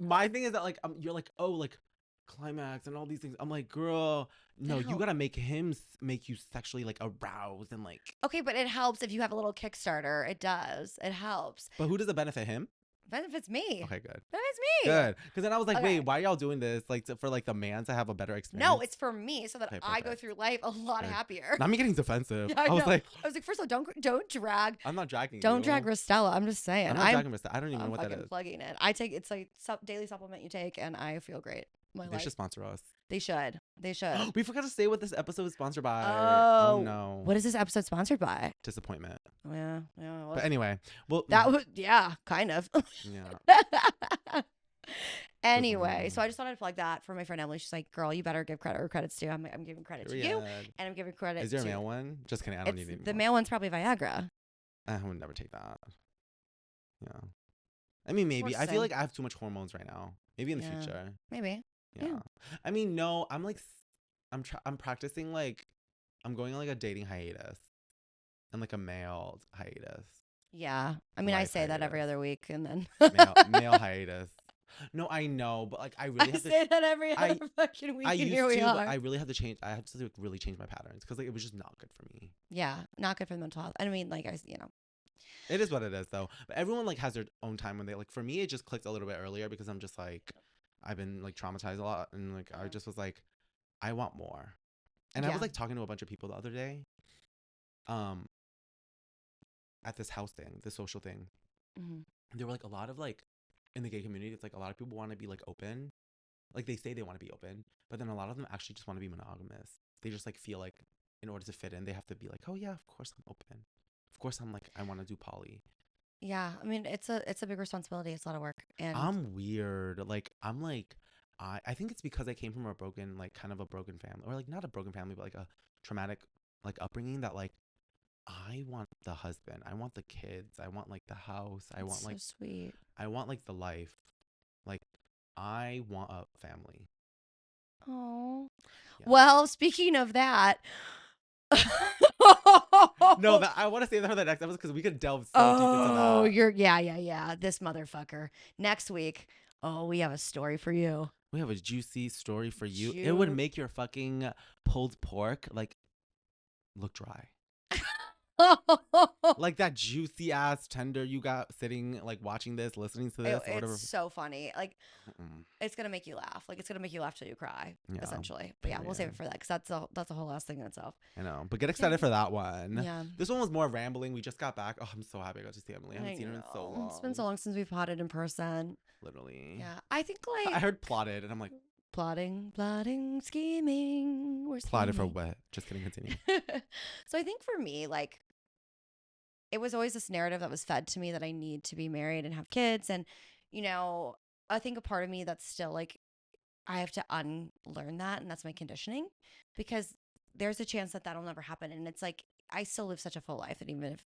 my thing is that like you're like, oh, like climax and all these things. I'm like, girl, no, you No. gotta make him make you sexually like aroused and like. okay, but it helps if you have a little Kickstarter. It does. It helps. But who does it benefit? Him? Benefits me. Okay, good. Benefits me. Good. Because then I was like, Okay. wait, why y'all doing this? Like for like the man to have a better experience? No, it's for me so that Okay, I go perfect. through life a lot Okay. happier. Not me getting defensive. Yeah, I was know. like, I was like, first of all, don't drag. I'm not dragging Don't you. drag Restella. I'm just saying. I'm not dragging Mr. I don't even know I'm what that fucking is. plugging it. I take it's like daily supplement you take, and I feel great. My They life. should sponsor us. They should. They should. We forgot to say what this episode is sponsored by. Oh, no. What is this episode sponsored by? Disappointment. Yeah, yeah. But anyway, well, that was yeah, kind of. yeah. Anyway, so I just thought I'd plug that for my friend Emily. She's like, "Girl, you better give credit where credit's due." I'm giving credit to you, and I'm giving credit. Is there a to male one? Just kidding. I don't need any. The male one's probably Viagra. I would never take that. Yeah. I mean, maybe. I feel like I have too much hormones right now. Maybe in the future. Maybe. Yeah. I mean, no. I'm like, I'm practicing like, I'm going on like a dating hiatus, and like a male hiatus. Yeah. I mean, I Life say that every hiatus. other week, and then Male hiatus. No, I know, but like I really I have to. say that every other fucking week, I and used here we to, are. but I really have to change. I have to like, really change my patterns because like it was just not good for me. Yeah, not good for the mental health. I mean, like It is what it is, though. But everyone like has their own time when they like. For me, it just clicked a little bit earlier because I'm just like, I've been like traumatized a lot, and like I just was like, I want more. And I Yeah. was like talking to a bunch of people the other day, at this house thing, this social thing. Mhm. There were like a lot of like in the gay community. It's like a lot of people want to be like open, like they say they want to be open, but then a lot of them actually just want to be monogamous. They just like feel like in order to fit in, they have to be like, oh yeah, of course I'm open. Of course I'm like I want to do poly. Yeah, I mean, it's a big responsibility. It's a lot of work, and I'm weird. Like I'm like I think it's because I came from a broken like kind of a broken family or like not a broken family but like a traumatic like upbringing that like I want the husband, I want the kids, I want like the house, I want it's like so sweet. I want like the life. Like I want a family. Oh, Yeah. well, speaking of that, No, that I want to save that for the next episode because we could delve so deep into oh, that. yeah. This motherfucker. Next week, oh, we have a story for you. We have a juicy story for you. It would make your fucking pulled pork like look dry. Like that juicy ass tender you got sitting like watching this, listening to this, or whatever. It's so funny. Like Mm-mm. it's gonna make you laugh. Like it's gonna make you laugh till you cry. Yeah, Essentially. But yeah, we'll save it for that because that's a whole last thing in itself. I know, but get excited for that one. Yeah. This one was more rambling. We just got back. Oh, I'm so happy I got to see Emily. I haven't seen her in so long. It's been so long since we've potted in person. Literally. Yeah, I think I like heard plotted, and I'm like, plotting, scheming. We're plotted for scheming. what? Just kidding. Continue. So I think for me, like, it was always this narrative that was fed to me that I need to be married and have kids. And, I think a part of me that's still like, I have to unlearn that. And that's my conditioning because there's a chance that that'll never happen. And it's like, I still live such a full life that even if,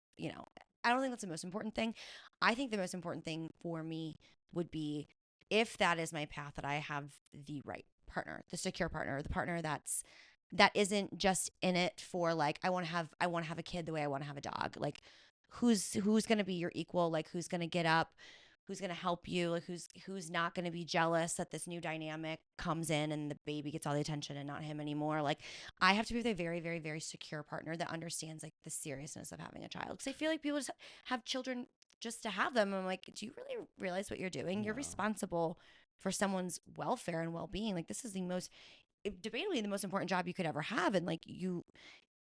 I don't think that's the most important thing. I think the most important thing for me would be if that is my path, that I have the right partner, the secure partner, the partner that isn't just in it for like I want to have a kid the way I want to have a dog. Like who's going to be your equal, like who's going to get up, who's going to help you, like who's not going to be jealous that this new dynamic comes in and the baby gets all the attention and not him anymore. Like I have to be with a very very very secure partner that understands like the seriousness of having a child, cuz I feel like people just have children just to have them. I'm like, do you really realize what you're doing? You're Yeah. responsible for someone's welfare and well-being. Like this is the most debatably the most important job you could ever have, and like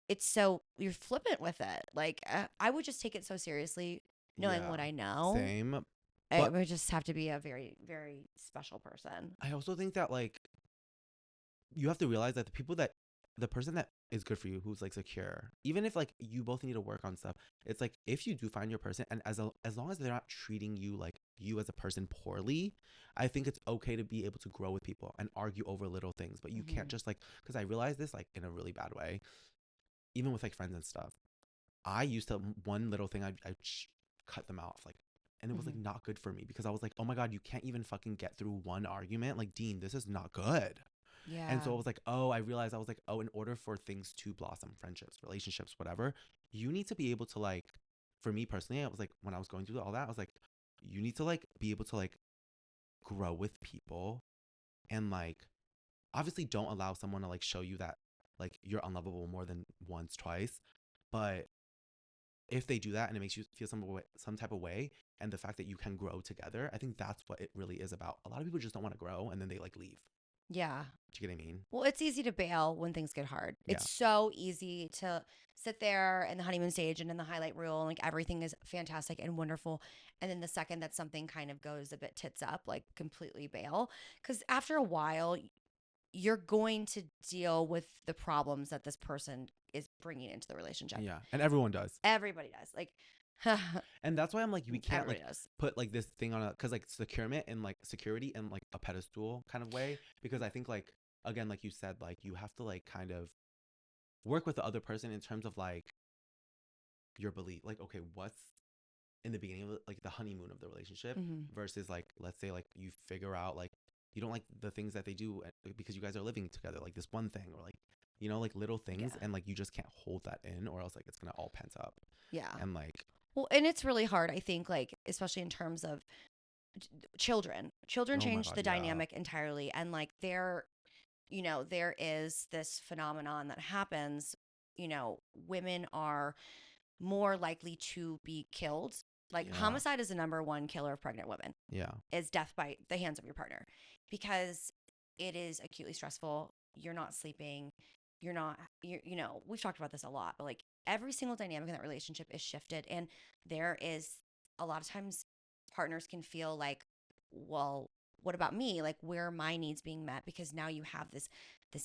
it's so you're flippant with it. Like I would just take it so seriously, knowing Yeah. what I know. Same. I But would just have to be a very very special person. I also think that like you have to realize that the person that is good for you, who's like secure, even if like you both need to work on stuff, it's like if you do find your person, and as long as they're not treating you like you as a person poorly, I think it's okay to be able to grow with people and argue over little things. But you can't Hmm. just like, because I realized this like in a really bad way, even with like friends and stuff. I used to, one little thing, I cut them off like, and it was like Hmm. not good for me because I was like, oh my god, you can't even fucking get through one argument. Like, Dean, this is not good. And Yeah. so I was like, oh, I realized, I was like, oh, in order for things to blossom, friendships, relationships, whatever, you need to be able to like, for me personally, I was like, when I was going through all that, I was like, you need to like be able to like grow with people, and like obviously don't allow someone to like show you that like you're unlovable more than once, twice. But if they do that and it makes you feel some type of way, and the fact that you can grow together, I think that's what it really is about. A lot of people just don't want to grow and then they like leave. Yeah. Do you get what I mean? Well, it's easy to bail when things get hard. Yeah. It's so easy to sit there in the honeymoon stage and in the highlight reel, and like everything is fantastic and wonderful. And then the second that something kind of goes a bit tits up, like completely bail. Because after a while, you're going to deal with the problems that this person is bringing into the relationship. Yeah. And everyone does. Everybody does. Like, And that's why I'm like, we can't everybody like does. put like this thing on a, cause like securement and like security and like a pedestal kind of way. Because I think like, again, like you said, like you have to like kind of work with the other person in terms of like your belief. Like, okay, what's in the beginning of like the honeymoon of the relationship Hmm. versus like, let's say like you figure out like you don't like the things that they do because you guys are living together, like this one thing, or like, like little things, Yeah. and like you just can't hold that in, or else like it's gonna all pent up. Yeah. And like, Well, and it's really hard, I think, like, especially in terms of children. Children oh my change god, the yeah. dynamic entirely. And like, there is this phenomenon that happens. Women are more likely to be killed. Like, Yeah. homicide is the number one killer of pregnant women, Yeah. is death by the hands of your partner, because it is acutely stressful. You're not sleeping. You're not, we've talked about this a lot, but like every single dynamic in that relationship is shifted. And there is a lot of times partners can feel like, well, what about me? Like, where are my needs being met? Because now you have this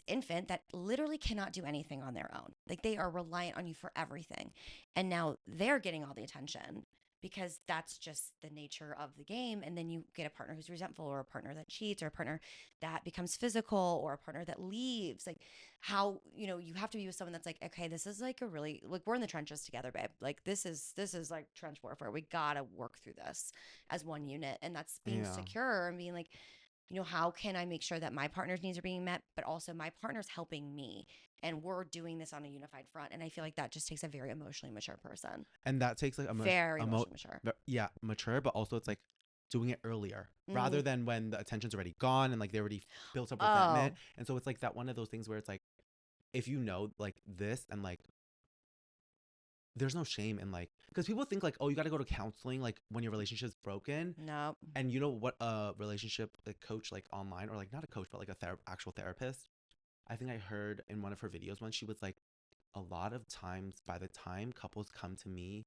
infant that literally cannot do anything on their own. Like, they are reliant on you for everything. And now they're getting all the attention because that's just the nature of the game. And then you get a partner who's resentful, or a partner that cheats, or a partner that becomes physical, or a partner that leaves. Like, how, you have to be with someone that's like, okay, this is like a really, like, we're in the trenches together, babe. Like, this is like trench warfare. We gotta work through this as one unit. And that's being Yeah. secure and being like, how can I make sure that my partner's needs are being met, but also my partner's helping me, and we're doing this on a unified front. And I feel like that just takes a very emotionally mature person. And that takes like Very emotionally mature. yeah, mature, but also it's like doing it earlier Hmm. rather than when the attention's already gone and like they already built up resentment. Oh, And so it's like that one of those things where it's like, if you know like this, and like there's no shame in like, because people think like, oh, you got to go to counseling like when your relationship's broken. no. And you know what, a relationship like coach like online, or like not a coach but like a actual therapist, I think I heard in one of her videos once, she was like, a lot of times by the time couples come to me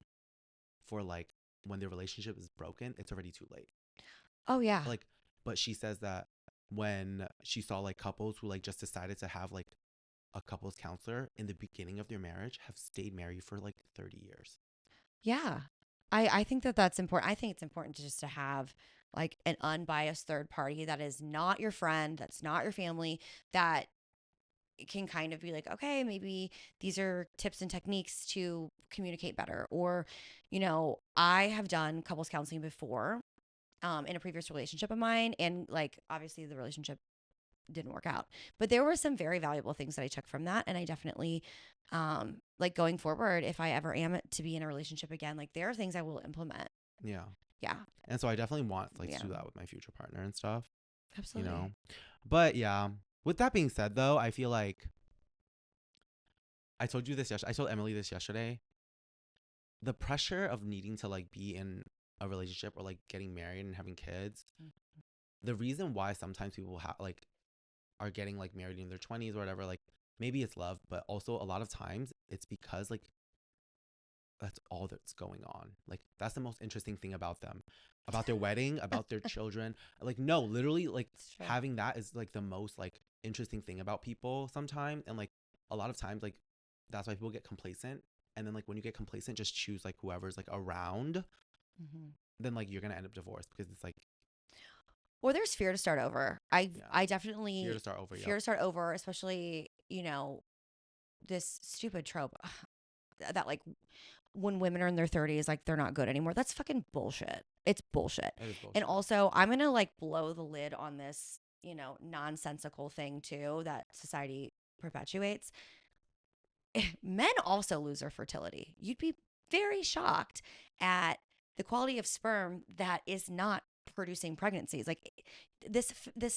for like when their relationship is broken, it's already too late. Oh, yeah. Like, but she says that when she saw like couples who like just decided to have like a couples counselor in the beginning of their marriage have stayed married for like 30 years. Yeah. I think that that's important. I think it's important to just to have like an unbiased third party that is not your friend, that's not your family, that can kind of be like, okay, maybe these are tips and techniques to communicate better. Or, I have done couples counseling before, in a previous relationship of mine. And like, obviously the relationship didn't work out, but there were some very valuable things that I took from that. And I definitely, like going forward, if I ever am to be in a relationship again, like there are things I will implement. Yeah. Yeah. And so I definitely want like Yeah. to do that with my future partner and stuff, Absolutely. But yeah, with that being said though, I feel like I told you this yesterday. I told Emily this yesterday. The pressure of needing to like be in a relationship or like getting married and having kids. The reason why sometimes people like are getting like married in their 20s or whatever, like maybe it's love, but also a lot of times it's because like that's all that's going on. Like that's the most interesting thing about them, about their wedding, about their children. Like no, literally like It's true. having that is like the most like interesting thing about people sometimes. And like a lot of times like that's why people get complacent. And then like when you get complacent, just choose like whoever's like around, Mm-hmm. then like you're gonna end up divorced because it's like Or there's fear to start over. I yeah, I fear definitely to start over. fear Yep. to start over, especially, this stupid trope that like when women are in their 30s, like they're not good anymore. That's fucking bullshit. It's bullshit. It is And bullshit. also, I'm going to like blow the lid on this, nonsensical thing too that society perpetuates. Men also lose their fertility. You'd be very shocked at the quality of sperm that is not producing pregnancies. Like this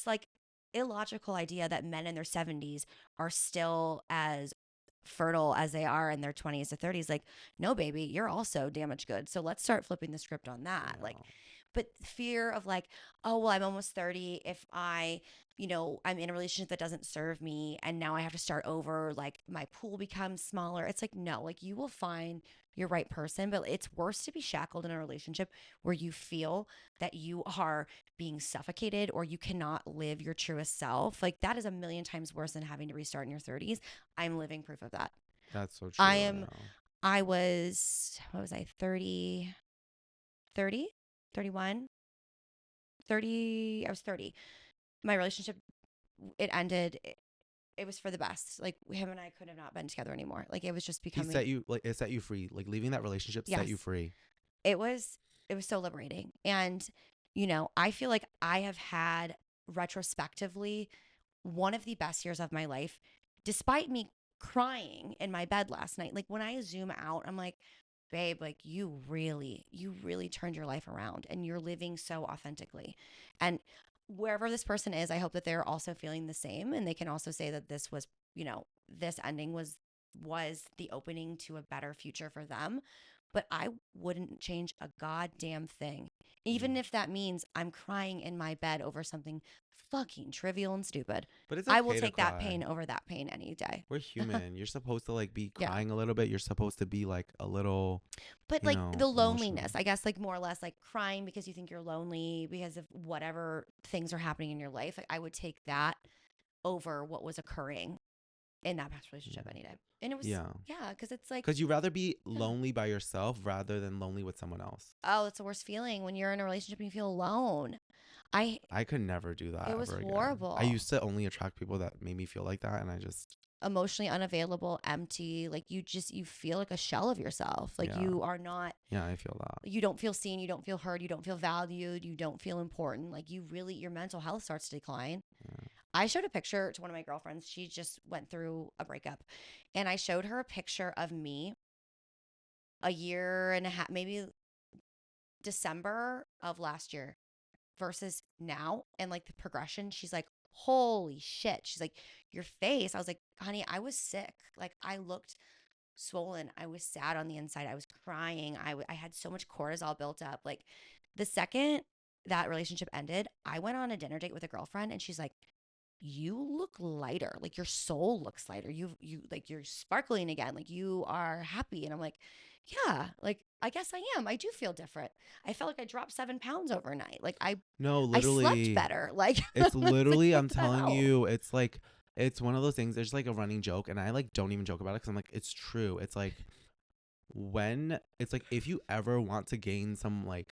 like illogical idea that men in their 70s are still as fertile as they are in their 20s to 30s. Like, no, baby, you're also damaged goods. So let's start flipping the script on that. Like, Yeah. but fear of like, oh, well, I'm almost 30. If I'm in a relationship that doesn't serve me and now I have to start over, like my pool becomes smaller. It's like, no, like you will find your right person, but it's worse to be shackled in a relationship where you feel that you are being suffocated or you cannot live your truest self. Like that is a million times worse than having to restart in your 30s. I'm living proof of that. That's so I true. am, I was, what was I, 30, 30, 31, 30. I was 30. My relationship, it ended. It was for the best. Like him and I could have not been together anymore. Like it was just He becoming, set you like it set you free. Like leaving that relationship set you yes, free. it was, it was so liberating. And, I feel like I have had retrospectively one of the best years of my life, despite me crying in my bed last night. Like when I zoom out, I'm like, babe, like you really turned your life around and you're living so authentically. And wherever this person is, I hope that they're also feeling the same. And they can also say that this was, this ending was the opening to a better future for them. But I wouldn't change a goddamn thing. Even Mm. if that means I'm crying in my bed over something fucking trivial and stupid. But it's I will okay to take that cry. pain over that pain any day. We're human. You're supposed to like be Yeah. crying a little bit. You're supposed to be like a little, But like the emotional. loneliness, I guess, like more or less like crying because you think you're lonely because of whatever things are happening in your life. Like I would take that over what was occurring in that past relationship any day. And it was, Yeah. yeah, because it's like, Because you rather be yeah. lonely by yourself rather than lonely with someone else. Oh, it's the worst feeling when you're in a relationship and you feel alone. I, I could never do that it was ever again. I horrible. used to only attract people that made me feel like that. And I just, Emotionally unavailable, empty. Like you feel like a shell of yourself. Like yeah. you are not, Yeah, I feel that. you don't feel seen, you don't feel heard, you don't feel valued, you don't feel important. Like you really, your mental health starts to decline. Yeah. I showed a picture to one of my girlfriends. She just went through a breakup. And I showed her a picture of me a year and a half, maybe December of last year versus now. And like the progression, she's like, holy shit. She's like, your face. I was like, honey, I was sick. Like I looked swollen. I was sad on the inside. I was crying. I had so much cortisol built up. Like the second that relationship ended, I went on a dinner date with a girlfriend and she's like, you look lighter. Like your soul looks lighter. You like you're sparkling again. Like you are happy. And I'm like, yeah, like I guess I am. I do feel different. I felt like I dropped 7 pounds overnight. Like No, I slept literally. better. Like It's it's like literally, what I'm the telling hell? you, it's like, it's one of those things. There's like a running joke, and I like don't even joke about it because I'm like, it's true. It's like, when it's like, if you ever want to gain some like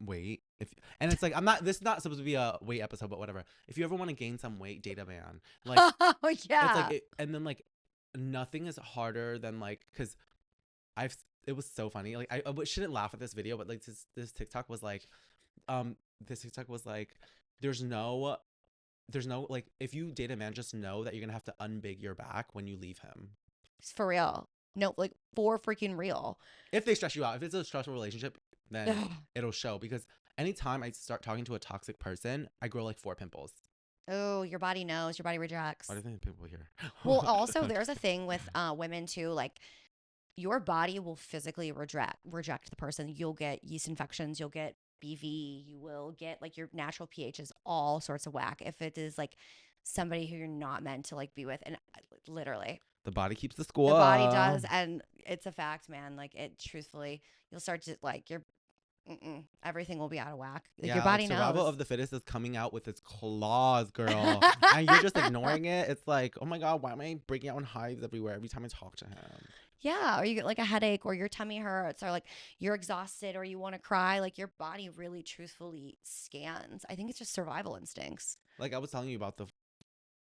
weight. If and it's like I'm not. This is not supposed to be a weight episode, but whatever. If you ever want to gain some weight, date a man. Like Oh it's like yeah. and then like nothing is harder than like because I've it was so funny. Like I shouldn't laugh at this video, but like this TikTok was like um this TikTok was like there's no like if you date a man, just know that you're gonna have to unbig your back when you leave him. It's for real. No, like for freaking real. If they stress you out, if it's a stressful relationship, then Ugh. it'll show. Because anytime I start talking to a toxic person, I grow like 4 pimples. Oh, your body knows. Your body rejects. Why do you think people here? Well, also there's a thing with women too. Like your body will physically reject the person. You'll get yeast infections. You'll get BV. You will get like your natural pH is all sorts of whack if it is like somebody who you're not meant to like be with. And literally, The body keeps the the body score. does, and it's a fact, man. Like it, truthfully, you'll start to like your everything will be out of whack. Like your Yeah, like body survival knows. of the fittest is coming out with its claws, girl. And you're just ignoring it. It's like, oh my God, why am I breaking out in hives everywhere every time I talk to him? Yeah, or you get like a headache or your tummy hurts or like you're exhausted or you want to cry. Like your body really truthfully scans. I think it's just survival instincts. Like I was telling you about the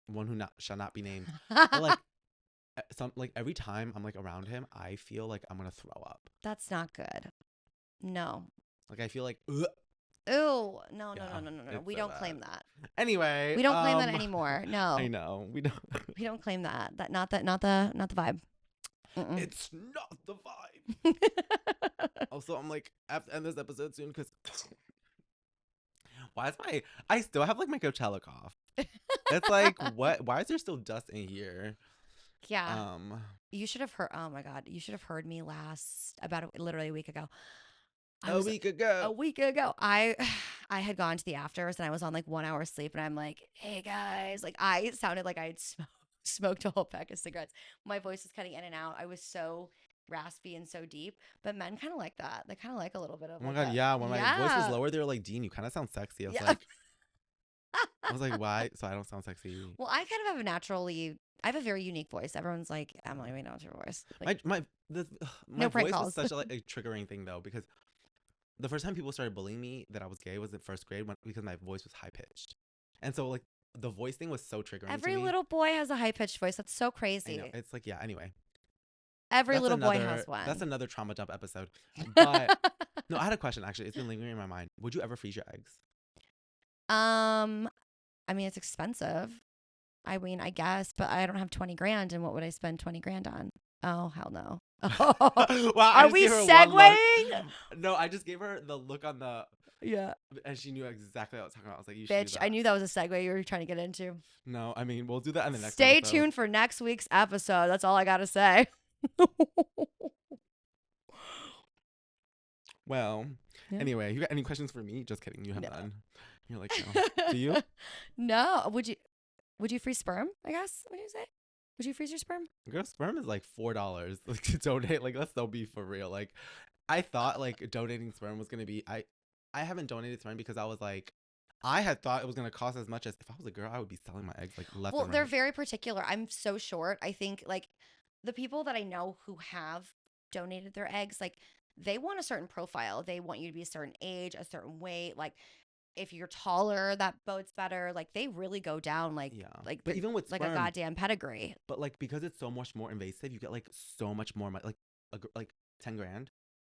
one who shall not be named. But like some like every time I'm like around him, I feel like I'm gonna throw up. That's not good. No. Like I feel like ugh. Ooh, no, no, Yeah, no, no, no, no. it's We so don't bad. claim that. Anyway, We don't claim that anymore. I No, know we don't. we don't claim that. Not the vibe. Mm-mm. It's not the vibe. Also, I'm like, I have to end this episode soon because why is I still have like my Coachella cough. It's like, what? Why is there still dust in here? Yeah. Um, You should have heard. Oh my God. You should have heard me literally a week ago. I a was week a ago. week ago. I had gone to the afters and I was on like 1 hour sleep and I'm like, hey guys, like I sounded like I had smoked a whole pack of cigarettes. My voice was cutting in and out. I was so raspy and so deep, but men kind of like that. They kind of like a little bit of Oh my like God, a yeah. When my voice was yeah, lower, they were like, Dean, you kind of sound sexy. yeah. I was like, why? So I don't sound sexy. Well, I kind of have I have a very unique voice. Everyone's like, Emily, we know it's your voice. Like, My no prank voice was calls. such a, like a triggering thing though because the first time people started bullying me that I was gay was in first grade because my voice was high pitched, and so like the voice thing was so triggering to Every me. little boy has a high pitched voice. That's so I crazy. know it's like yeah. Anyway, Every little boy has that's one. another trauma dump episode. But no, I had a question actually. It's been lingering in my mind. Would you ever freeze your eggs? um, I mean, it's expensive. I mean, I guess, but I don't have 20 grand. And what would I spend 20 grand on? Oh, hell no. Oh, Wow, I are just we gave her one look. segueing? No, I just gave her the look on the, Yeah. and she knew exactly what I was talking about. I was like, you should do Bitch, that. I knew that was a segue you were trying to get into. No, I mean, we'll do that in the next Stay episode. tuned for next week's episode. That's all I got to say. Well, Yeah. anyway, you got any questions for me? Just kidding. You have No. none. You're like, no. Do you? No. Would you freeze sperm, I guess? What do you say? Would you freeze your sperm? Girl, sperm is like $4 like to donate. Like, let's don't be for real. Like, I thought like donating sperm was gonna be. I haven't donated sperm because I was like, I had thought it was gonna cost as much as if I was a girl, I would be selling my eggs like left Well, and they're right. very particular. I'm so short. I think like the people that I know who have donated their eggs, like they want a certain profile. They want you to be a certain age, a certain weight. Like if you're taller, that bodes better. Like they really go down Yeah, like but the even with like a sperm, goddamn pedigree. but like because it's so much more invasive, you get like so much more like like 10 grand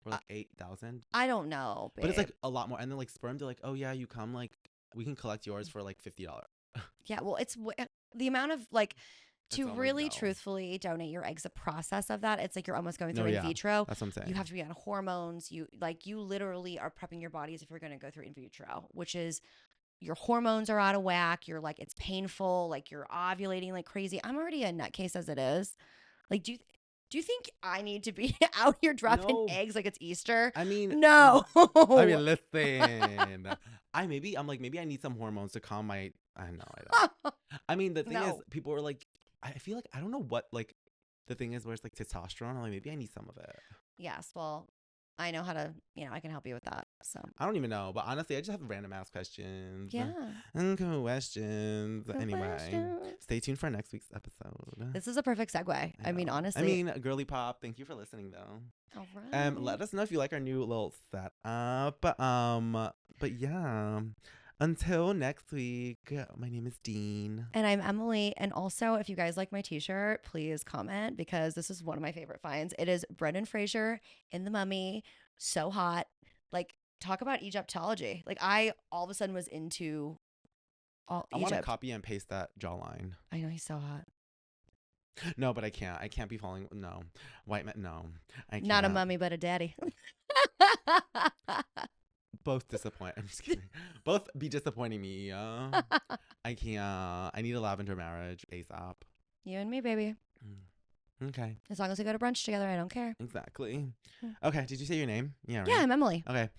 or Uh, like 8,000. I don't know, But it's babe. like a lot more. And then like sperm, they're like, oh yeah, you come like we can collect yours for like $50. Yeah, well, the amount of like It's to all like really no. truthfully donate your eggs, the process of that, it's like you're almost going No, through in yeah, vitro. that's what I'm saying. You have to be on hormones. You literally are prepping your body as if you're going to go through in vitro, which is your hormones are out of whack. You're like, it's painful. Like you're ovulating like crazy. I'm already a nutcase as it is. Like, do you think I need to be out here dropping No, eggs like it's Easter? I mean, No. I mean, listen. I'm like maybe I need some hormones to calm my. I know I don't. I mean, the thing is, No. people are like, I feel like I don't know what like the thing is where it's like testosterone. I'm like maybe I need some of it. Yes. Well, I know how to, I can help you with that. So I don't even know, but honestly, I just have random ass questions. yeah. Questions. Good Anyway, question. stay tuned for next week's episode. This is a perfect segue. I mean, know. honestly. Girly pop. Thank you for listening, though. All right. Let us know if you like our new little setup. But yeah. Until next week, my name is Dean. And I'm Emily. And also, if you guys like my t-shirt, please comment because this is one of my favorite finds. It is Brendan Fraser in The Mummy. So hot. Like, talk about Egyptology. Like, I all of a sudden was into all I want to Egypt. copy and paste that jawline. I know he's so hot. No, but I can't. I can't be falling. No. White man. No. I can't. Not a mummy, but a daddy. Both disappoint. I'm just kidding. Both be disappointing me. I can't. I need a lavender marriage ASAP. You and me, baby. Okay. As long as we go to brunch together, I don't care. Exactly. Okay. Did you say your name? Yeah. Right? Yeah, I'm Emily. Okay.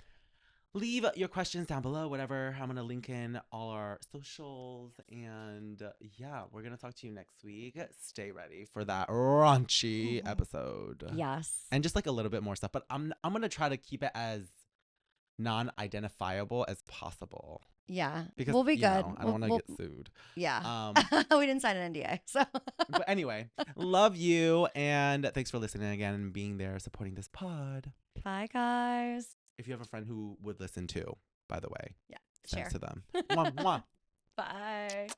Leave your questions down below, whatever. I'm going to link in all our socials. And yeah, we're going to talk to you next week. Stay ready for that raunchy episode. Yes. And just like a little bit more stuff. But I'm going to try to keep it as non-identifiable as possible. Yeah. Because we'll be good. I don't want to get sued. Yeah. We didn't sign an NDA. So. But anyway, love you. And thanks for listening again and being there, supporting this pod. Bye, guys. If you have a friend who would listen too, by the way. Yeah. Send Share. to them. Mwah, mwah. Bye.